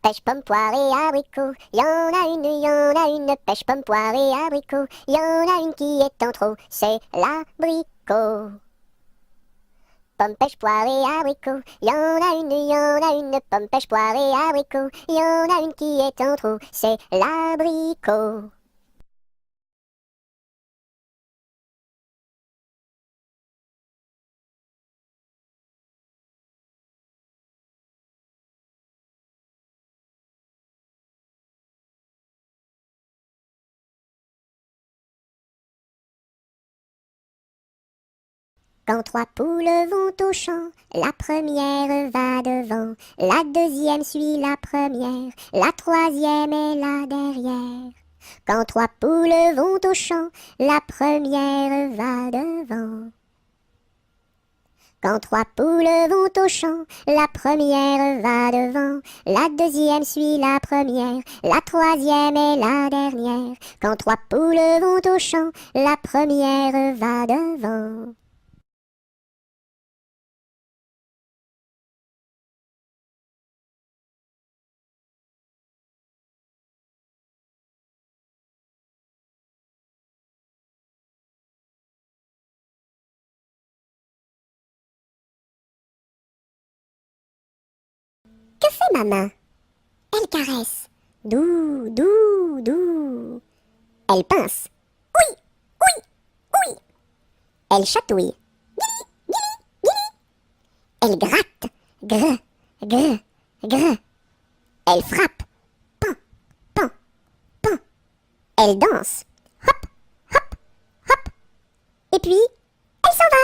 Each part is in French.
Pêche, pomme, poire et abricot, y en a une, pêche, pomme, poire et abricot, y en a une qui est en trop, c'est l'abricot. Pomme, pêche, poire et abricot, y en a une, pomme, pêche, poire et abricot, y en a une qui est en trop, c'est l'abricot. Quand trois poules vont au champ, la première va devant, la deuxième suit la première, la troisième est là derrière. Quand trois poules vont au champ, la première va devant. Quand trois poules vont au champ, la première va devant, la deuxième suit la première, la troisième est la dernière. Quand trois poules vont au champ, la première va devant. Que fait ma main? Elle caresse. Doux, doux, doux. Elle pince. Oui, oui, oui. Elle chatouille. Elle gratte. Gr, gr, gr. Elle frappe. Pan, pan, pan. Elle danse. Hop, hop, hop. Et puis, elle s'en va.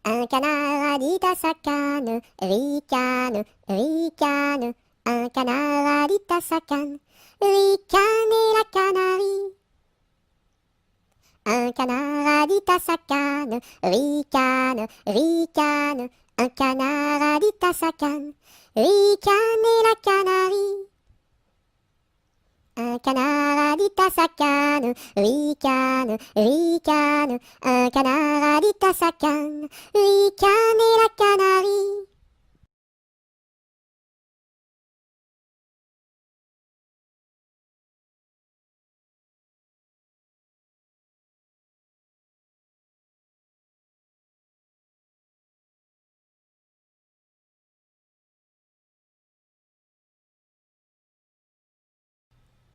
Un canard a dit à sa canne, ricane, ricane. Un canard a dit à sa canne, ricane et la canarie. Un canard a dit à sa canne, ricane, ricane. Un canard a dit à sa canne, ricane et la canarie. Un canard a dit à sa canne, ricane, ricane. Un canard a dit à sa canne, ricane et la canarie.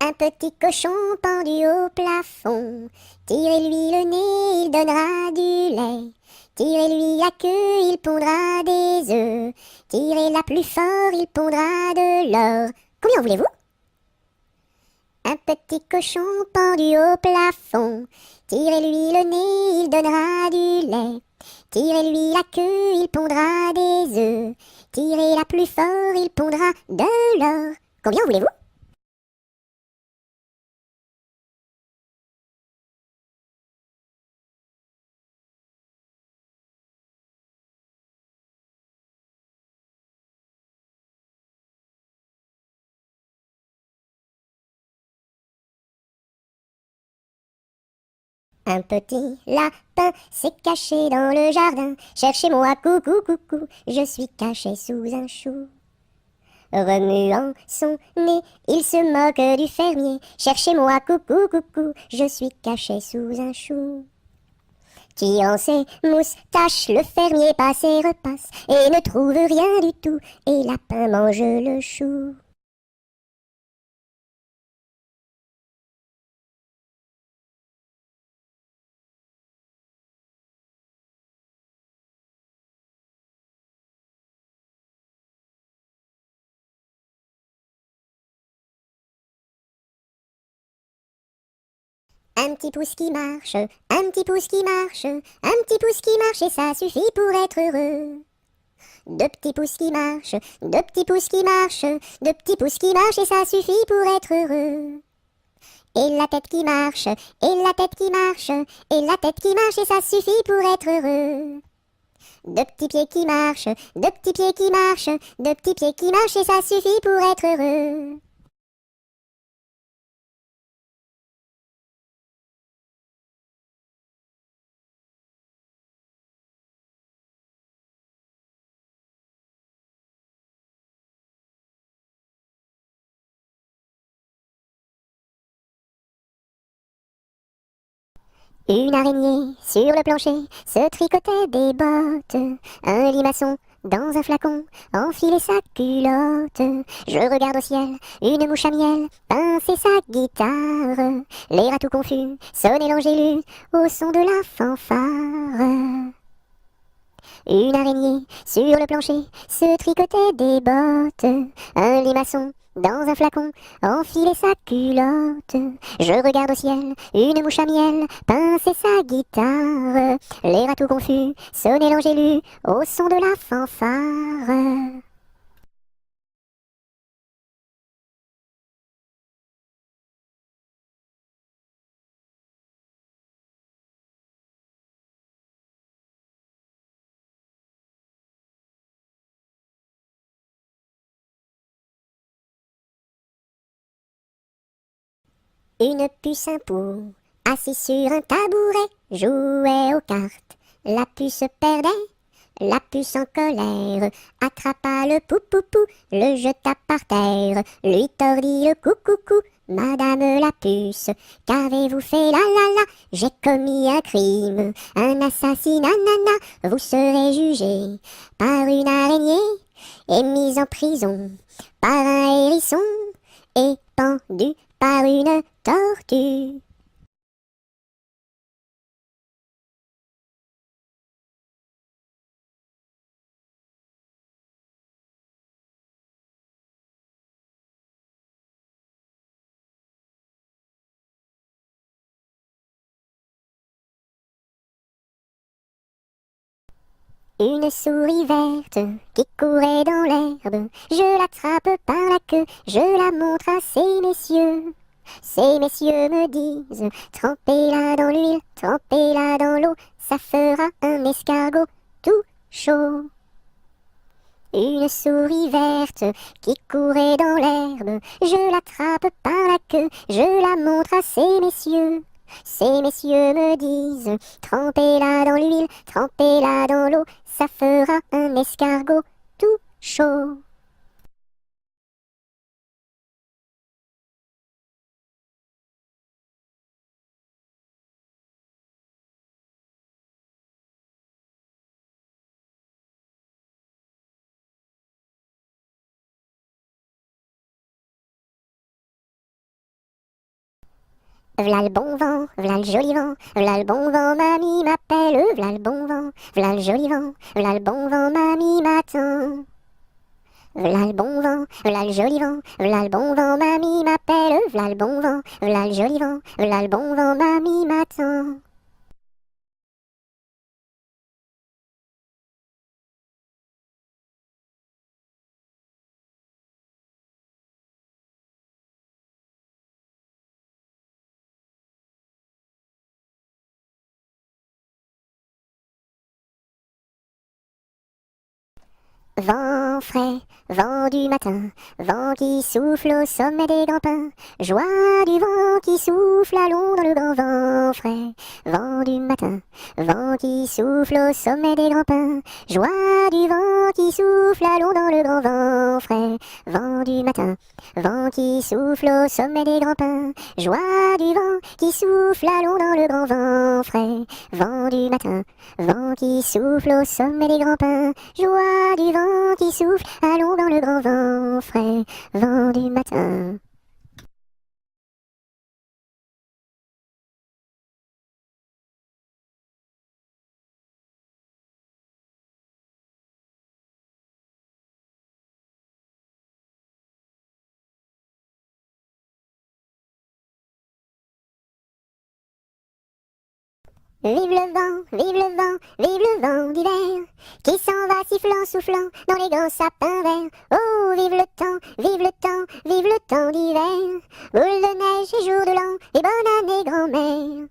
Un petit cochon pendu au plafond, tirez-lui le nez, il donnera du lait. Tirez-lui la queue, il pondra des œufs. Tirez-la plus fort, il pondra de l'or. Combien voulez-vous? Un petit cochon pendu au plafond, tirez-lui le nez, il donnera du lait. Tirez-lui la queue, il pondra des œufs. Tirez-la plus fort, il pondra de l'or. Combien voulez-vous? Un petit lapin s'est caché dans le jardin. Cherchez-moi, coucou, coucou, je suis caché sous un chou. Remuant son nez, il se moque du fermier. Cherchez-moi, coucou, coucou, je suis caché sous un chou. Tirant ses moustaches, le fermier passe et repasse et ne trouve rien du tout, et lapin mange le chou. Un petit pouce qui marche, un petit pouce qui marche, un petit pouce qui marche et ça suffit pour être heureux. Deux petits pouces qui marchent, deux petits pouces qui marchent, deux petits pouces qui marchent et ça suffit pour être heureux. Et la tête qui marche, et la tête qui marche, et la tête qui marche et ça suffit pour être heureux. Deux petits pieds qui marchent, deux petits pieds qui marchent, deux petits pieds qui marchent et ça suffit pour être heureux. Une araignée sur le plancher se tricotait des bottes. Un limaçon dans un flacon enfilait sa culotte. Je regarde au ciel, une mouche à miel pincer sa guitare. Les rats tout confus sonnaient l'angélus au son de la fanfare. Une araignée sur le plancher se tricotait des bottes. Un limaçon dans un flacon enfilait sa culotte. Je regarde au ciel, une mouche à miel pincer sa guitare. Les rats tout confus sonnaient l'angélus au son de la fanfare. Une puce un pou, assis sur un tabouret, jouait aux cartes. La puce perdait, la puce en colère attrapa le pou-pou-pou, le jeta par terre, lui tordit le cou-cou-cou. Madame la puce, qu'avez-vous fait la la la? J'ai commis un crime, un assassinat nana. Vous serez jugé par une araignée et mise en prison par un hérisson et pendu par une tortue. Une souris verte qui courait dans l'herbe, je l'attrape par la queue, je la montre à ces messieurs. Ces messieurs me disent, trempez-la dans l'huile, trempez-la dans l'eau, ça fera un escargot tout chaud. Une souris verte qui courait dans l'herbe, je l'attrape par la queue, je la montre à ces messieurs. Ces messieurs me disent, trempez-la dans l'huile, trempez-la dans l'eau, ça fera un escargot tout chaud. V'là le bon vent, v'là le joli vent, v'là le bon vent, mamie m'appelle, v'là le bon vent, v'là le joli vent, v'là le bon vent, mamie m'attend. V'là le bon vent, v'là le joli vent, v'là le bon vent, mamie m'appelle, v'là le bon vent, v'là le joli vent, v'là le bon vent, mamie m'attend. Vent frais, vent du matin, vent qui souffle au sommet des grands pins, joie du vent qui souffle, allons dans le grand vent frais. Vent du matin, vent qui souffle au sommet des grands pins, joie du vent qui souffle, allons dans le grand vent frais. Vent du matin, vent qui souffle au sommet des grands pins, joie du vent qui souffle, allons dans le grand vent frais. Vent du matin, vent qui souffle au sommet des grands pins, joie du vent qui souffle, allons dans le grand vent frais, vent du matin. Vive le vent, vive le vent, vive le vent d'hiver, qui s'en va sifflant, soufflant dans les grands sapins verts. Oh, vive le temps, vive le temps, vive le temps d'hiver, boule de neige et jour de l'an, et bonne année grand-mère.